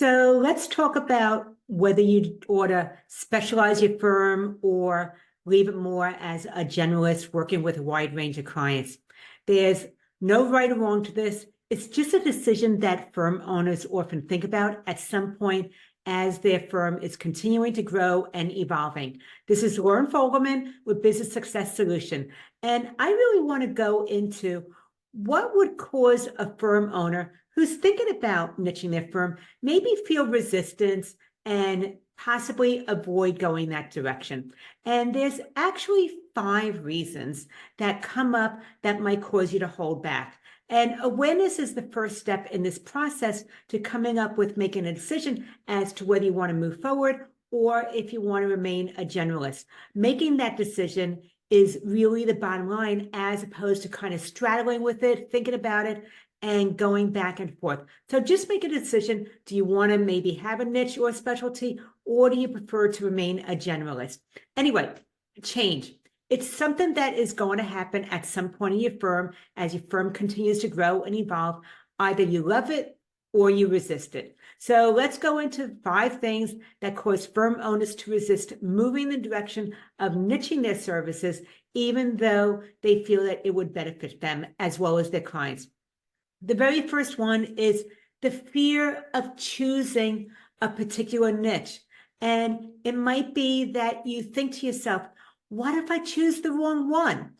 So let's talk about whether you ought to specialize your firm or leave it more as a generalist working with a wide range of clients. There's no right or wrong to this. It's just a decision that firm owners often think about at some point as their firm is continuing to grow and evolving. This is Lauren Fogelman with Business Success Solution. And I really want to go into what would cause a firm owner who's thinking about niching their firm maybe feel resistance and possibly avoid going that direction. And there's actually 5 reasons that come up that might cause you to hold back. And awareness is the first step in this process to coming up with making a decision as to whether you want to move forward or if you want to remain a generalist. Making that decision is really the bottom line, as opposed to kind of straddling with it, thinking about it, and going back and forth. So just make a decision. Do you want to maybe have a niche or a specialty, or do you prefer to remain a generalist? Anyway, change. It's something that is going to happen at some point in your firm as your firm continues to grow and evolve. Either you love it or you resist it. So let's go into 5 things that cause firm owners to resist moving in the direction of niching their services, even though they feel that it would benefit them as well as their clients. The very first one is the fear of choosing a particular niche. And it might be that you think to yourself, what if I choose the wrong one?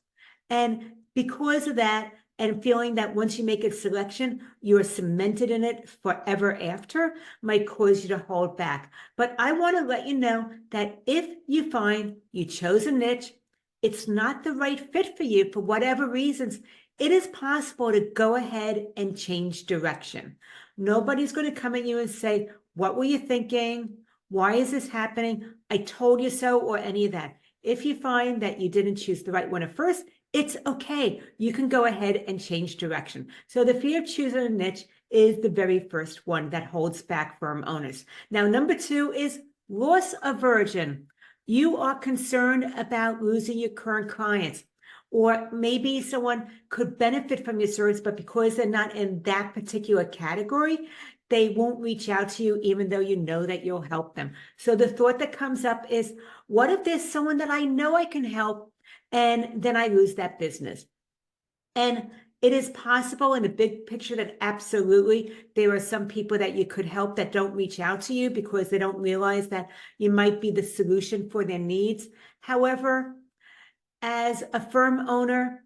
And because of that, and feeling that once you make a selection, you're cemented in it forever after, might cause you to hold back. But I want to let you know that if you find you chose a niche, it's not the right fit for you for whatever reasons, it is possible to go ahead and change direction. Nobody's going to come at you and say, what were you thinking? Why is this happening? I told you so, or any of that. If you find that you didn't choose the right one at first, it's okay. You can go ahead and change direction. So the fear of choosing a niche is the very first one that holds back firm owners. Now, number 2 is loss aversion. You are concerned about losing your current clients, or maybe someone could benefit from your service, but because they're not in that particular category, they won't reach out to you, even though you know that you'll help them. So the thought that comes up is, what if there's someone that I know I can help, and then I lose that business? And it is possible in the big picture that absolutely there are some people that you could help that don't reach out to you because they don't realize that you might be the solution for their needs. However, as a firm owner,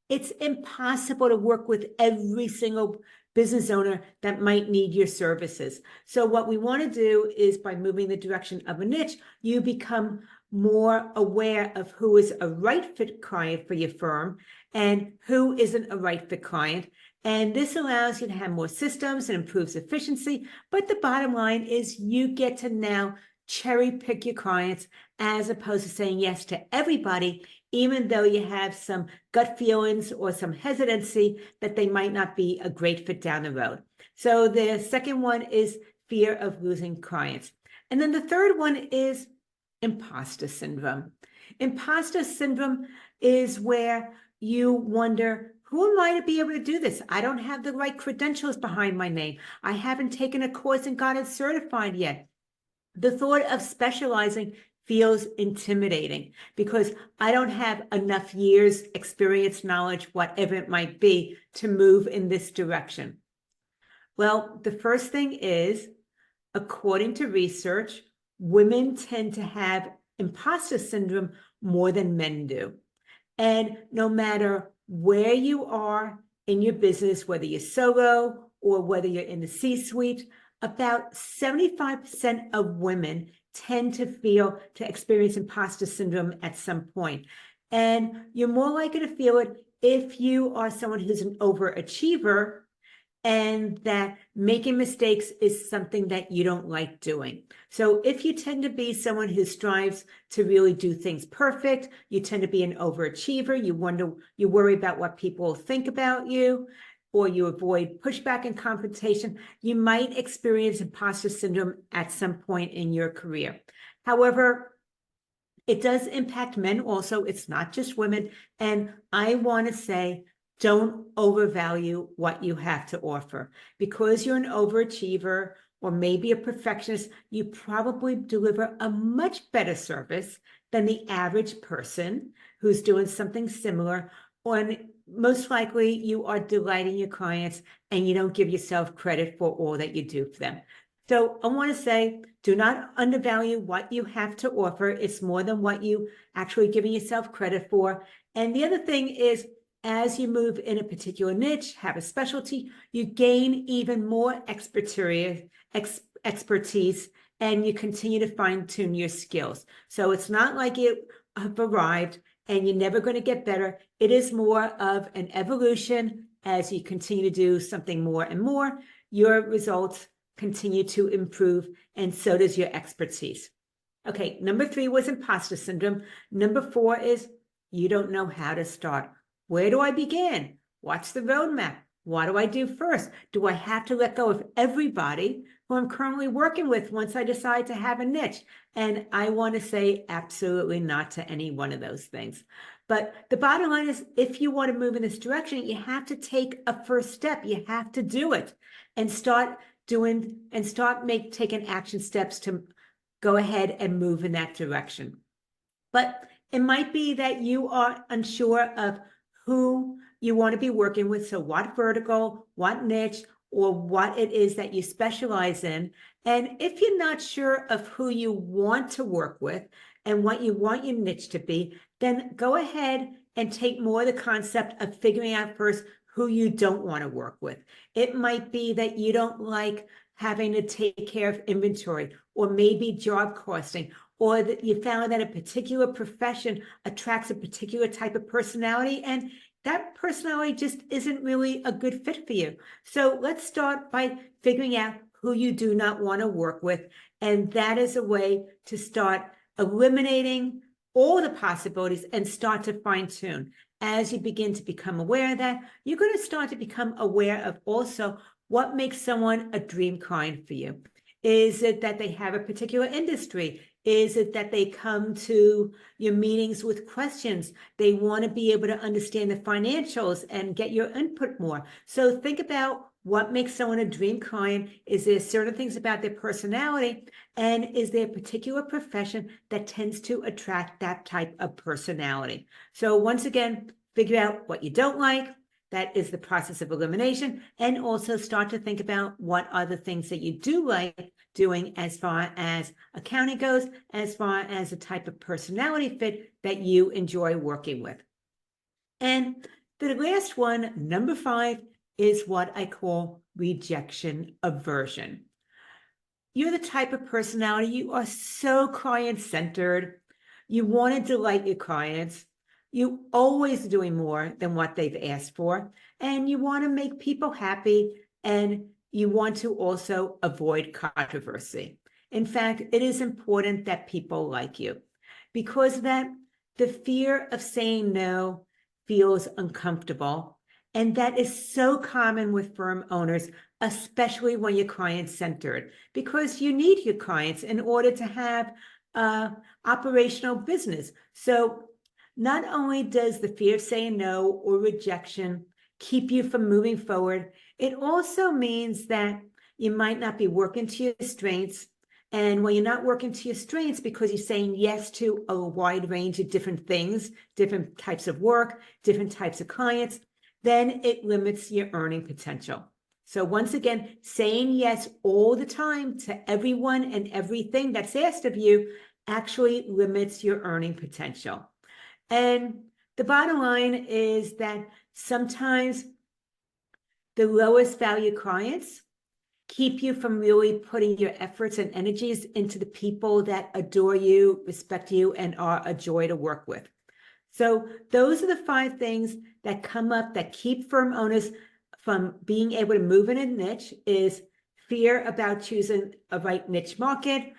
it's impossible to work with every single business owner that might need your services. So what we want to do is, by moving the direction of a niche, you become more aware of who is a right fit client for your firm and who isn't a right fit client. And this allows you to have more systems and improves efficiency. But the bottom line is you get to now cherry pick your clients as opposed to saying yes to everybody, even though you have some gut feelings or some hesitancy that they might not be a great fit down the road. So the second one is fear of losing clients. And then the third one is imposter syndrome. Imposter syndrome is where you wonder, who am I to be able to do this? I don't have the right credentials behind my name. I haven't taken a course and got it certified yet. The thought of specializing feels intimidating because I don't have enough years, experience, knowledge, whatever it might be, to move in this direction. Well, the first thing is, according to research, women tend to have imposter syndrome more than men do. And no matter where you are in your business, whether you're solo or whether you're in the C-suite, about 75% of women tend to experience imposter syndrome at some point. And you're more likely to feel it if you are someone who's an overachiever and that making mistakes is something that you don't like doing. So if you tend to be someone who strives to really do things perfect, you tend to be an overachiever, you worry about what people think about you, or you avoid pushback and confrontation, you might experience imposter syndrome at some point in your career. However, it does impact men also. It's not just women. And I want to say, don't overvalue what you have to offer. Because you're an overachiever or maybe a perfectionist, you probably deliver a much better service than the average person who's doing something similar. Or most likely you are delighting your clients and you don't give yourself credit for all that you do for them. So I want to say, do not undervalue what you have to offer. It's more than what you actually giving yourself credit for. And the other thing is, as you move in a particular niche, have a specialty, you gain even more expertise, and you continue to fine tune your skills. So it's not like you have arrived and you're never going to get better. It is more of an evolution. As you continue to do something more and more, your results continue to improve, and so does your expertise. Okay, number 3 was imposter syndrome. Number 4 is you don't know how to start. Where do I begin? What's the roadmap? What do I do first? Do I have to let go of everybody who I'm currently working with once I decide to have a niche? And I want to say absolutely not to any one of those things. But the bottom line is, if you want to move in this direction, you have to take a first step. You have to do it and start taking action steps to go ahead and move in that direction. But it might be that you are unsure of who you want to be working with. So what vertical, what niche, or what it is that you specialize in. And if you're not sure of who you want to work with and what you want your niche to be, then go ahead and take more of the concept of figuring out first who you don't want to work with. It might be that you don't like having to take care of inventory, or maybe job costing, or that you found that a particular profession attracts a particular type of personality, and that personality just isn't really a good fit for you. So let's start by figuring out who you do not want to work with. And that is a way to start eliminating all the possibilities and start to fine tune. As you begin to become aware of that, you're going to start to become aware of also what makes someone a dream client for you. Is it that they have a particular industry? Is it that they come to your meetings with questions? They want to be able to understand the financials and get your input more. So think about what makes someone a dream client. Is there certain things about their personality? And is there a particular profession that tends to attract that type of personality? So once again, figure out what you don't like. That is the process of elimination. And also start to think about what are the things that you do like doing as far as accounting goes, as far as the type of personality fit that you enjoy working with. And the last one, number 5, is what I call rejection aversion. You're the type of personality, you are so client-centered. You want to delight your clients. You're always doing more than what they've asked for, and you want to make people happy, and you want to also avoid controversy. In fact, it is important that people like you, because that the fear of saying no feels uncomfortable, and that is so common with firm owners, especially when you're client-centered, because you need your clients in order to have operational business. So not only does the fear of saying no or rejection keep you from moving forward, it also means that you might not be working to your strengths. And when you're not working to your strengths because you're saying yes to a wide range of different things, different types of work, different types of clients, then it limits your earning potential. So once again, saying yes all the time to everyone and everything that's asked of you actually limits your earning potential. And the bottom line is that sometimes the lowest value clients keep you from really putting your efforts and energies into the people that adore you, respect you, and are a joy to work with. So those are the 5 things that come up that keep firm owners from being able to move in a niche: is fear about choosing a right niche market,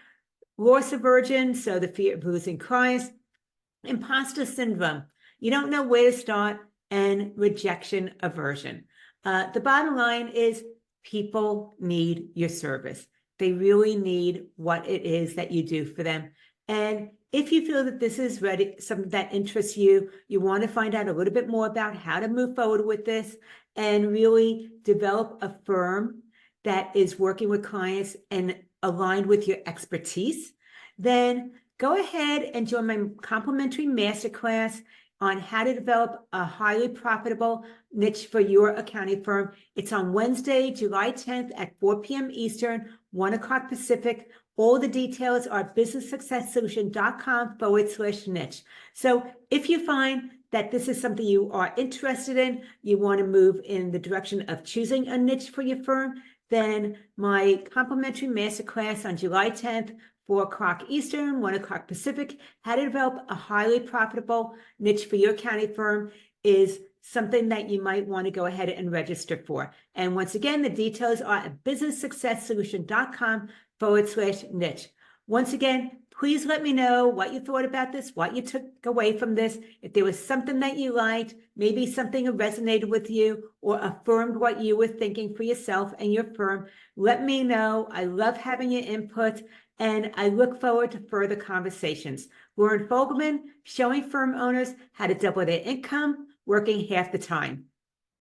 loss aversion, so the fear of losing clients, imposter syndrome, you don't know where to start, and rejection aversion. The bottom line is people need your service. They really need what it is that you do for them. And if you feel that this is something that interests you, you want to find out a little bit more about how to move forward with this and really develop a firm that is working with clients and aligned with your expertise, then go ahead and join my complimentary masterclass on how to develop a highly profitable niche for your accounting firm. It's on Wednesday, July 10th at 4 p.m. Eastern, 1 o'clock Pacific. All the details are businesssuccesssolution.com/niche. So if you find that this is something you are interested in, you want to move in the direction of choosing a niche for your firm, then my complimentary masterclass on July 10th, 4 o'clock Eastern, 1 o'clock Pacific, how to develop a highly profitable niche for your accounting firm is something that you might want to go ahead and register for. And once again, the details are at businesssuccesssolution.com/niche. Once again, please let me know what you thought about this, what you took away from this. If there was something that you liked, maybe something that resonated with you or affirmed what you were thinking for yourself and your firm, let me know. I love having your input, and I look forward to further conversations. Lauren Fogelman, showing firm owners how to double their income, working half the time.